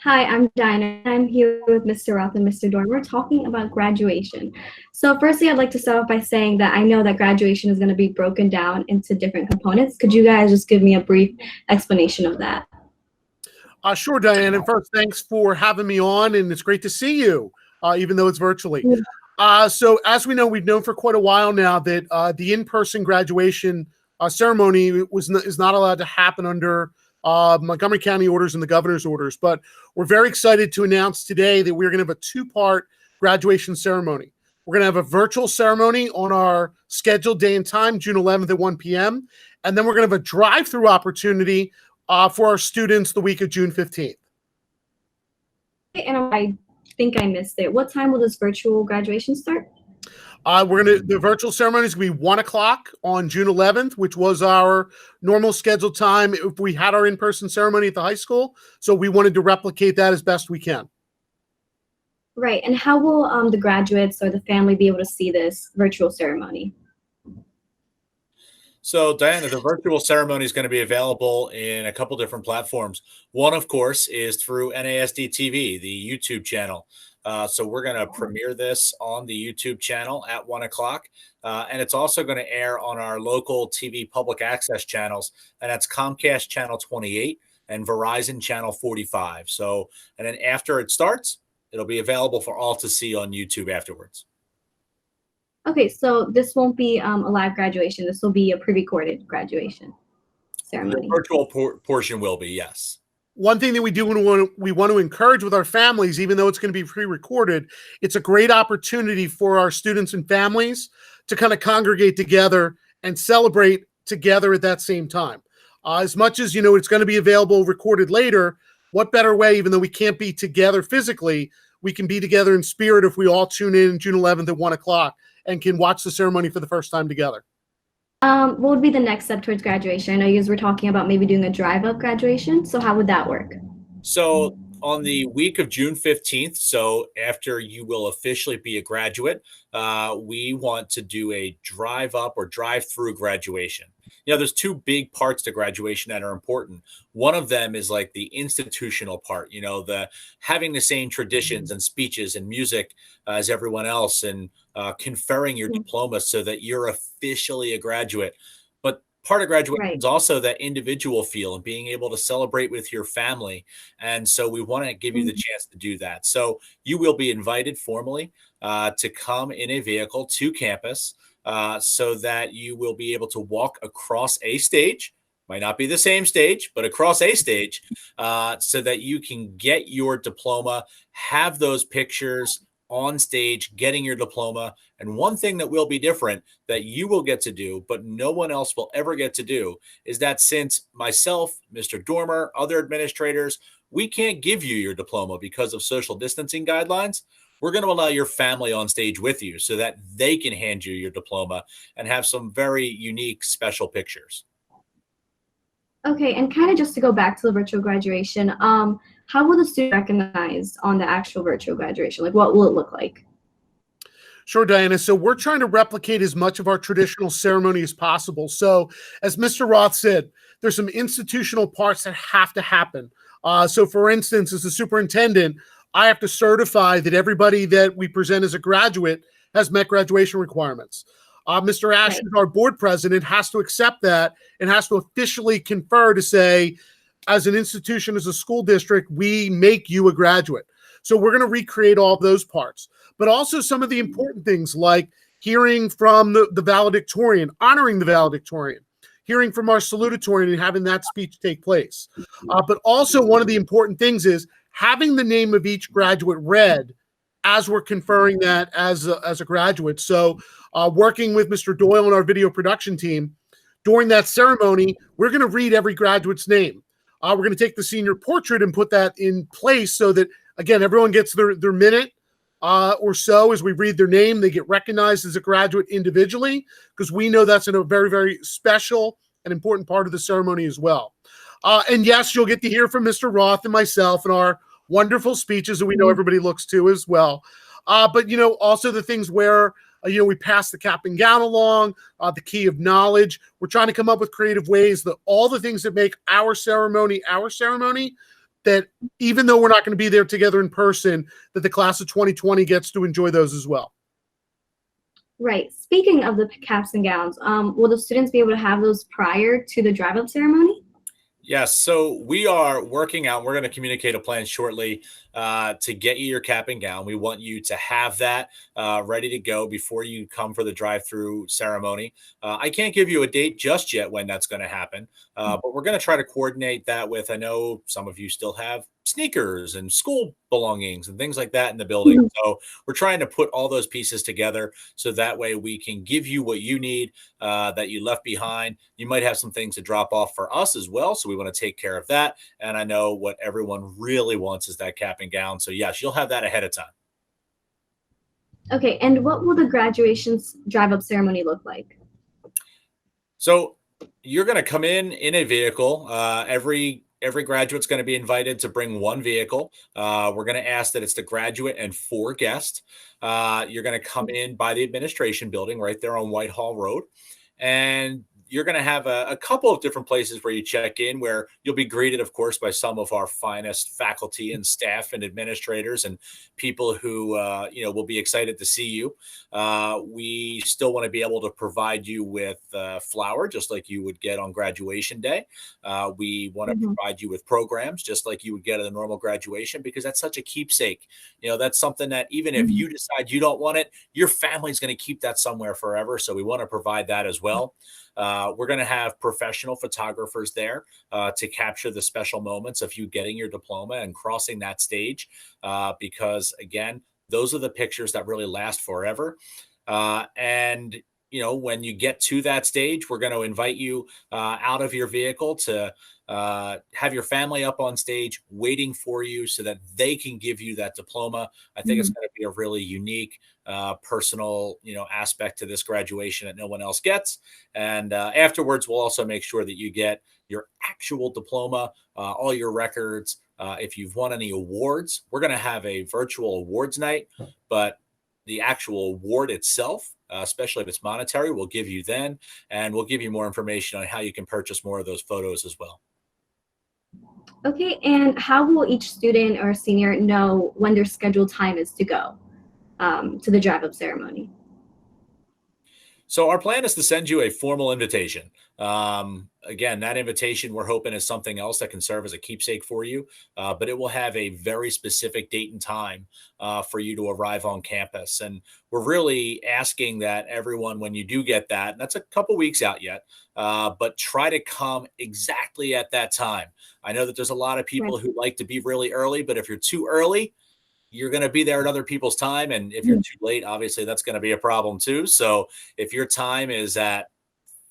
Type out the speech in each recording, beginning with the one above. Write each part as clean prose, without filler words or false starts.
Hi, I'm Dinah. I'm here with Mr. Roth and Mr. Dorn. We're talking about graduation. So firstly, I'd like to start off by saying that I know that graduation is going to be broken down into different components. Could you guys just give me a brief explanation of that? Sure, Diane. And first, thanks for having me on, and it's great to see you, even though it's virtually. So, as we know, we've known for quite a while now that the in-person graduation ceremony is not allowed to happen under Montgomery County orders and the governor's orders. But we're very excited to announce today that we're going to have a two-part graduation ceremony. We're going to have a virtual ceremony on our scheduled day and time, June 11th at 1 p.m. And then we're going to have a drive-through opportunity for our students the week of June 15th. And I think I missed it. What time will this virtual graduation start? The virtual ceremony is going to be 1 o'clock on June 11th, which was our normal scheduled time if we had our in-person ceremony at the high school. So we wanted to replicate that as best we can. Right. And how will the graduates or the family be able to see this virtual ceremony? So, Diana, the virtual ceremony is going to be available in a couple different platforms. One, of course, is through NASD TV, the YouTube channel. So we're going to premiere this on the YouTube channel at 1 o'clock. And it's also going to air on our local TV public access channels. And that's Comcast Channel 28 and Verizon Channel 45. So, and then after it starts, it'll be available for all to see on YouTube afterwards. Okay, so this won't be a live graduation. This will be a pre-recorded graduation ceremony. The virtual portion will be, yes. One thing that we want to encourage with our families, even though it's going to be pre-recorded, it's a great opportunity for our students and families to kind of congregate together and celebrate together at that same time. As much as, it's going to be available recorded later, what better way, even though we can't be together physically, we can be together in spirit if we all tune in June 11th at 1 o'clock and can watch the ceremony for the first time together. What would be the next step towards graduation? I know you guys were talking about maybe doing a drive-up graduation. So how would that work? So on the week of June 15th, so after you will officially be a graduate, we want to do a drive-up or drive-through graduation. There's two big parts to graduation that are important. One of them is like the institutional part, the having the same traditions and speeches and music as everyone else, and conferring your diploma so that you're officially a graduate. But part of graduation is also that individual feel and being able to celebrate with your family. And so we want to give you the chance to do that. So you will be invited formally to come in a vehicle to campus so that you will be able to walk across a stage. Might not be the same stage, but across a stage so that you can get your diploma, have those pictures on stage, getting your diploma. And one thing that will be different that you will get to do, but no one else will ever get to do, is that since myself, Mr. Dormer, other administrators, we can't give you your diploma because of social distancing guidelines, we're going to allow your family on stage with you so that they can hand you your diploma and have some very unique, special pictures. Okay, and kind of just to go back to the virtual graduation, how will the student recognize on the actual virtual graduation? Like, what will it look like? Sure, Diana. So we're trying to replicate as much of our traditional ceremony as possible. So as Mr. Roth said, there's some institutional parts that have to happen. So for instance, as the superintendent, I have to certify that everybody that we present as a graduate has met graduation requirements. Mr. Ashton, our board president, has to accept that and has to officially confer to say, as an institution, as a school district, we make you a graduate. So we're going to recreate all of those parts, but also some of the important things like hearing from the valedictorian, honoring the valedictorian, hearing from our salutatorian and having that speech take place. But also one of the important things is having the name of each graduate read as we're conferring that as a graduate. So working with Mr. Doyle and our video production team, during that ceremony, we're going to read every graduate's name. We're going to take the senior portrait and put that in place so that, again, everyone gets their minute or so as we read their name. They get recognized as a graduate individually because we know that's a very, very special and important part of the ceremony as well. And yes, you'll get to hear from Mr. Roth and myself and our wonderful speeches that we know everybody looks to as well. But, also the things where, we pass the cap and gown along, the key of knowledge. We're trying to come up with creative ways that all the things that make our ceremony, that even though we're not going to be there together in person, that the class of 2020 gets to enjoy those as well. Right. Speaking of the caps and gowns, will the students be able to have those prior to the drive-up ceremony? Yes, so we are working out. We're going to communicate a plan shortly to get you your cap and gown. We want you to have that ready to go before you come for the drive-through ceremony. I can't give you a date just yet when that's going to happen, but we're going to try to coordinate that with. I know some of you still have sneakers and school belongings and things like that in the building. Mhm. So we're trying to put all those pieces together so that way we can give you what you need that you left behind. You might have some things to drop off for us as well. So we want to take care of that. And I know what everyone really wants is that cap and gown. So yes, you'll have that ahead of time. Okay, and what will the graduation drive-up ceremony look like? So you're going to come in a vehicle. Every graduate's going to be invited to bring one vehicle. We're going to ask that it's the graduate and 4 guests. You're going to come in by the administration building right there on Whitehall Road. And you're going to have a couple of different places where you check in, where you'll be greeted, of course, by some of our finest faculty and staff and administrators and people who, will be excited to see you. We still want to be able to provide you with flour, just like you would get on graduation day. We want to Mhm. provide you with programs, just like you would get at a normal graduation, because that's such a keepsake. That's something that even if you decide you don't want it, your family's going to keep that somewhere forever. So we want to provide that as well. We're going to have professional photographers there to capture the special moments of you getting your diploma and crossing that stage, because again, those are the pictures that really last forever. And when you get to that stage, we're going to invite you out of your vehicle to have your family up on stage waiting for you so that they can give you that diploma. I think it's going to be a really unique, personal, aspect to this graduation that no one else gets. And afterwards, we'll also make sure that you get your actual diploma, all your records. If you've won any awards, we're going to have a virtual awards night, but the actual award itself, especially if it's monetary, we'll give you then, and we'll give you more information on how you can purchase more of those photos as well. Okay, and how will each student or senior know when their scheduled time is to go to the drive-up ceremony? So our plan is to send you a formal invitation. Again, that invitation we're hoping is something else that can serve as a keepsake for you, but it will have a very specific date and time for you to arrive on campus. And we're really asking that everyone, when you do get that, and that's a couple weeks out yet, but try to come exactly at that time. I know that there's a lot of people Right. who like to be really early, but if you're too early, you're going to be there at other people's time. And if you're too late, obviously that's going to be a problem too. So if your time is at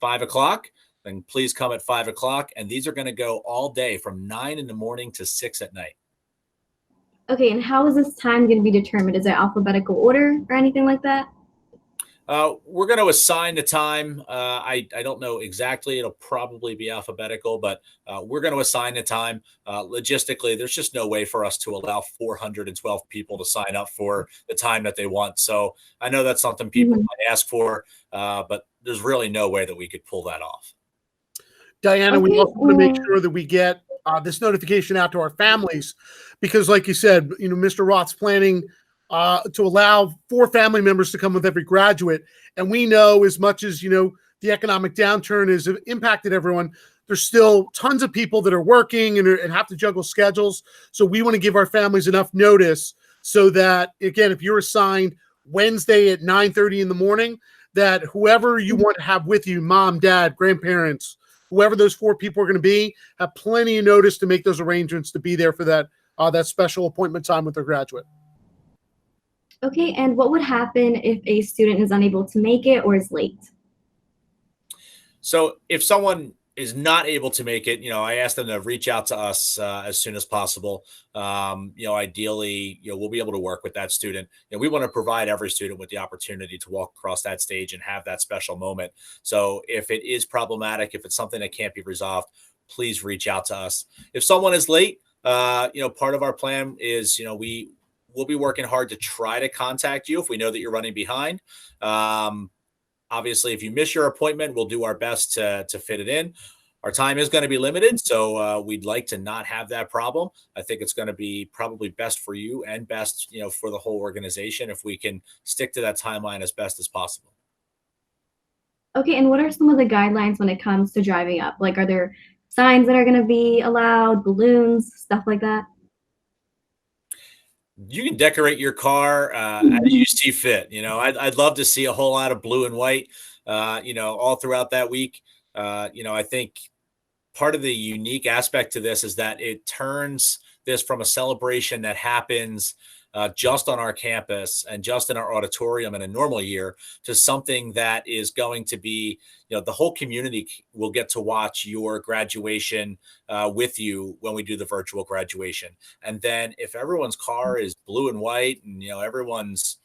5 o'clock, then please come at 5 o'clock. And these are going to go all day from 9 in the morning to 6 at night. Okay, and how is this time going to be determined? Is it alphabetical order or anything like that? We're going to assign the time. I don't know exactly. It'll probably be alphabetical, but we're going to assign the time. Logistically, there's just no way for us to allow 412 people to sign up for the time that they want. So I know that's something people might ask for, but there's really no way that we could pull that off. Diana, we Okay, also want to make sure that we get this notification out to our families, because like you said, Mr. Roth's planning to allow 4 family members to come with every graduate. And we know, as much as, the economic downturn has impacted everyone, there's still tons of people that are working and have to juggle schedules. So we want to give our families enough notice so that, again, if you're assigned Wednesday at 9:30 in the morning, that whoever you want to have with you, mom, dad, grandparents, whoever those 4 people are going to be, have plenty of notice to make those arrangements to be there for that special appointment time with their graduate. Okay, and what would happen if a student is unable to make it or is late? So if someone is not able to make it, I ask them to reach out to us as soon as possible. Ideally, we'll be able to work with that student. We want to provide every student with the opportunity to walk across that stage and have that special moment. So if it is problematic, if it's something that can't be resolved, please reach out to us. If someone is late, part of our plan is, we'll be working hard to try to contact you if we know that you're running behind. Obviously, if you miss your appointment, we'll do our best to fit it in. Our time is going to be limited, so we'd like to not have that problem. I think it's going to be probably best for you and best, for the whole organization if we can stick to that timeline as best as possible. Okay, and what are some of the guidelines when it comes to driving up? Like, are there signs that are going to be allowed, balloons, stuff like that? You can decorate your car as you see fit. I'd love to see a whole lot of blue and white, all throughout that week. I think part of the unique aspect to this is that it turns this from a celebration that happens just on our campus and just in our auditorium in a normal year to something that is going to be, the whole community will get to watch your graduation with you when we do the virtual graduation. And then if everyone's car is blue and white and, everyone's,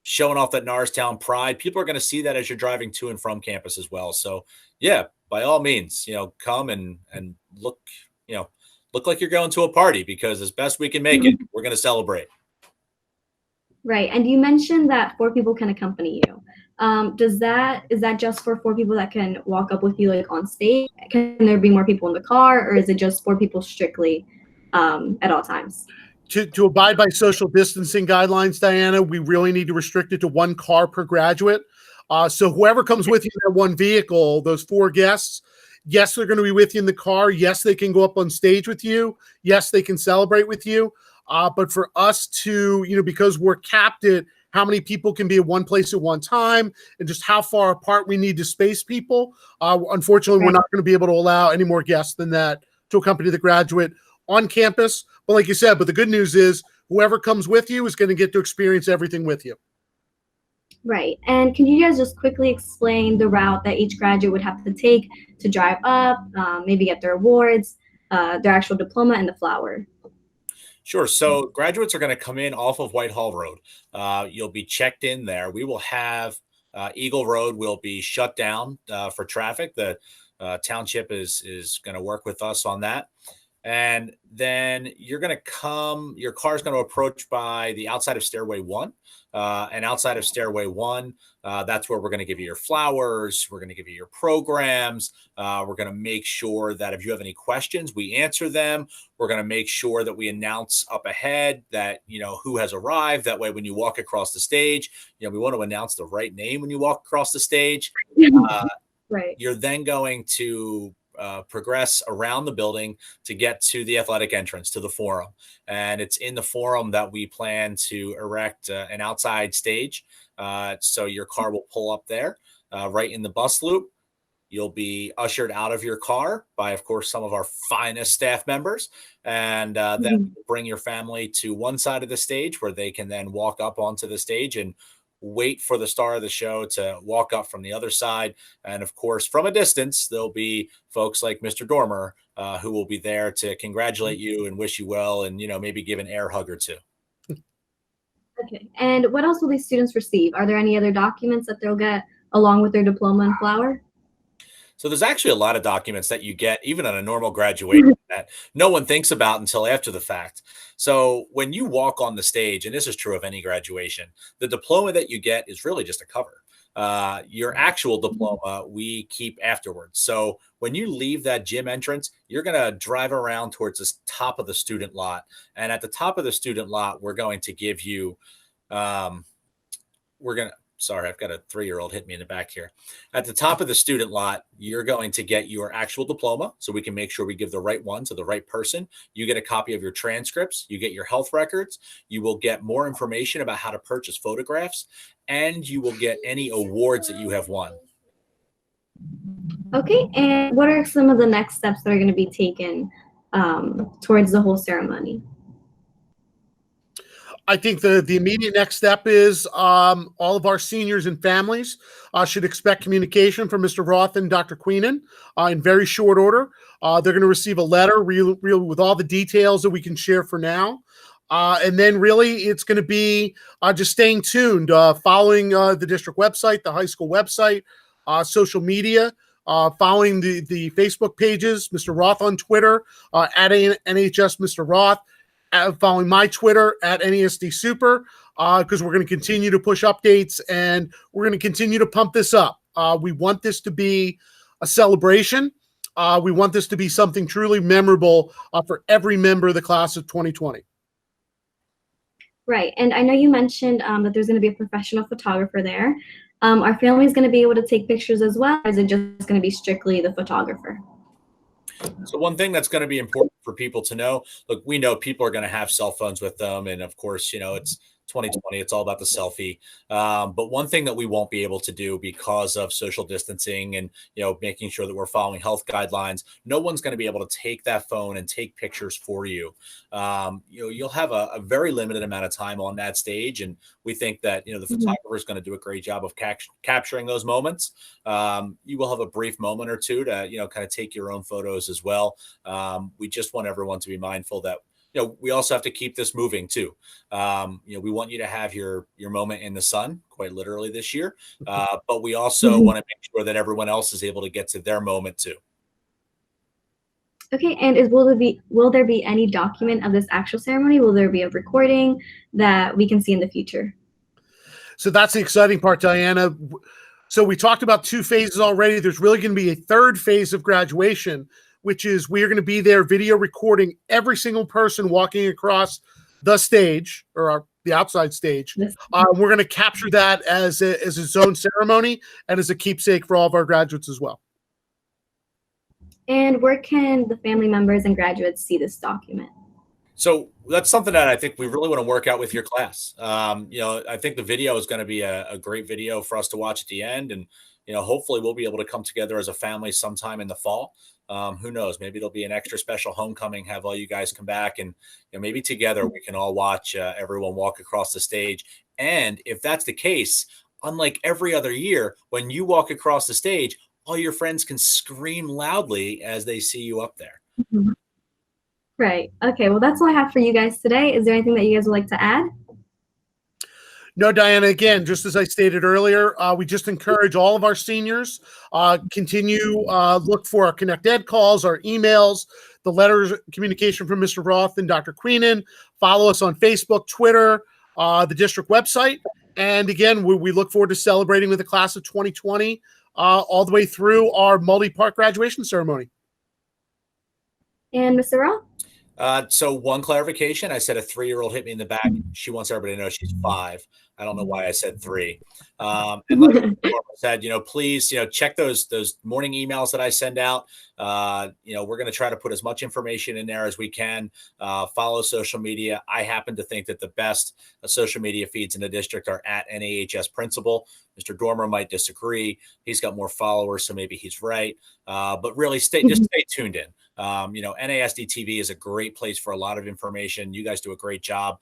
showing off that Norristown pride, people are going to see that as you're driving to and from campus as well. So yeah, by all means, come and look, look like you're going to a party, because as best we can make it, we're going to celebrate. Right. And you mentioned that 4 people can accompany you. Is that just for 4 people that can walk up with you like on stage? Can there be more people in the car, or is it just 4 people strictly at all times? To abide by social distancing guidelines, Diana, we really need to restrict it to 1 car per graduate. So whoever comes with you in that 1 vehicle, those 4 guests, yes, they're going to be with you in the car. Yes, they can go up on stage with you. Yes, they can celebrate with you. But for us to, because we're capped at how many people can be at one place at one time and just how far apart we need to space people, unfortunately, we're not going to be able to allow any more guests than that to accompany the graduate on campus. But like you said, but the good news is whoever comes with you is going to get to experience everything with you. Right. And can you guys just quickly explain the route that each graduate would have to take to drive up, maybe get their awards, their actual diploma, and the flower? Sure. So graduates are going to come in off of Whitehall Road. You'll be checked in there. We will have Eagle Road will be shut down for traffic. The township is going to work with us on that. And then you're going to your car is going to approach by the outside of Stairway 1. And outside of Stairway 1, that's where we're going to give you your flowers. We're going to give you your programs. We're going to make sure that if you have any questions, we answer them. We're going to make sure that we announce up ahead that, who has arrived. That way, when you walk across the stage, we want to announce the right name when you walk across the stage. Right. You're then going to progress around the building to get to the athletic entrance, to the forum. And it's in the forum that we plan to erect an outside stage. So your car will pull up there right in the bus loop. You'll be ushered out of your car by, of course, some of our finest staff members. And then bring your family to one side of the stage where they can then walk up onto the stage and wait for the star of the show to walk up from the other side. And of course, from a distance, there'll be folks like Mr. Dormer who will be there to congratulate you and wish you well and, maybe give an air hug or 2. Okay. And what else will these students receive? Are there any other documents that they'll get along with their diploma and flower? So there's actually a lot of documents that you get even on a normal graduation that no one thinks about until after the fact. So when you walk on the stage, and this is true of any graduation, the diploma that you get is really just a cover. Your actual diploma we keep afterwards. So when you leave that gym entrance, you're going to drive around towards the top of the student lot. And at the top of the student lot, we're going to give you, sorry, I've got a 3-year-old hit me in the back here. At the top of the student lot, you're going to get your actual diploma so we can make sure we give the right one to the right person. You get a copy of your transcripts. You get your health records. You will get more information about how to purchase photographs, and you will get any awards that you have won. Okay. And what are some of the next steps that are going to be taken towards the whole ceremony? I think the immediate next step is all of our seniors and families should expect communication from Mr. Roth and Dr. Queenan in very short order. They're going to receive a letter with all the details that we can share for now. And then really it's going to be just staying tuned, following the district website, the high school website, social media, following the Facebook pages, Mr. Roth on Twitter, at NHS Mr. Roth, following my Twitter at NASD Super, because we're going to continue to push updates and we're going to continue to pump this up. We want this to be a celebration. We want this to be something truly memorable for every member of the class of 2020. Right. And I know you mentioned that there's going to be a professional photographer there. Are families going to be able to take pictures as well, or is it just going to be strictly the photographer? So one thing that's going to be important for people to know, look, we know people are going to have cell phones with them. And of course, it's 2020, it's all about the selfie. But one thing that we won't be able to do because of social distancing and, making sure that we're following health guidelines, no one's going to be able to take that phone and take pictures for you. You'll have a very limited amount of time on that stage. And we think that, the photographer is going to do a great job of capturing those moments. You will have a brief moment or two to, kind of take your own photos as well. We just want everyone to be mindful that, we also have to keep this moving too. We want you to have your moment in the sun, quite literally this year. But we also want to make sure that everyone else is able to get to their moment too. Okay, and will there be any document of this actual ceremony? Will there be a recording that we can see in the future? So that's the exciting part, Diana. So we talked about 2 phases already. There's really going to be a 3rd phase of graduation, which is we are going to be there video recording every single person walking across the stage or the outside stage. We're going to capture that as its own ceremony and as a keepsake for all of our graduates as well. And where can the family members and graduates see this document? So that's something that I think we really want to work out with your class. I think the video is going to be a great video for us to watch at the end. And, hopefully we'll be able to come together as a family sometime in the fall. Who knows? Maybe it'll be an extra special homecoming, have all you guys come back and maybe together we can all watch everyone walk across the stage. And if that's the case, unlike every other year, when you walk across the stage, all your friends can scream loudly as they see you up there. Mm-hmm. Right. Okay. Well, that's all I have for you guys today. Is there anything that you guys would like to add? No, Diana, again, just as I stated earlier, we just encourage all of our seniors, continue, look for our Connect Ed calls, our emails, the letters, communication from Mr. Roth and Dr. Queenan. Follow us on Facebook, Twitter, the district website. And again, we look forward to celebrating with the class of 2020 all the way through our multi-part graduation ceremony. And Mr. Roth? So one clarification, I said a 3-year-old hit me in the back. She wants everybody to know she's 5. I don't know why I said 3. And like I said, please, check those morning emails that I send out. We're going to try to put as much information in there as we can. Follow social media. I happen to think that the best social media feeds in the district are at NAHS Principal. Mr. Dormer might disagree. He's got more followers, so maybe he's right. But really just stay tuned in. NASD TV is a great place for a lot of information. You guys do a great job.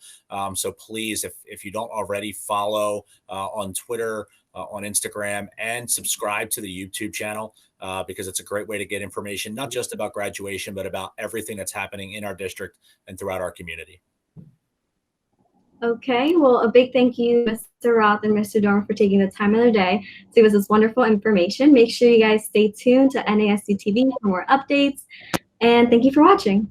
So please, if you don't already, follow on Twitter, on Instagram, and subscribe to the YouTube channel because it's a great way to get information, not just about graduation, but about everything that's happening in our district and throughout our community. Okay, well, a big thank you, Mr. Roth and Mr. Dormer, for taking the time of their day to give us this wonderful information. Make sure you guys stay tuned to NASD TV for more updates, and thank you for watching.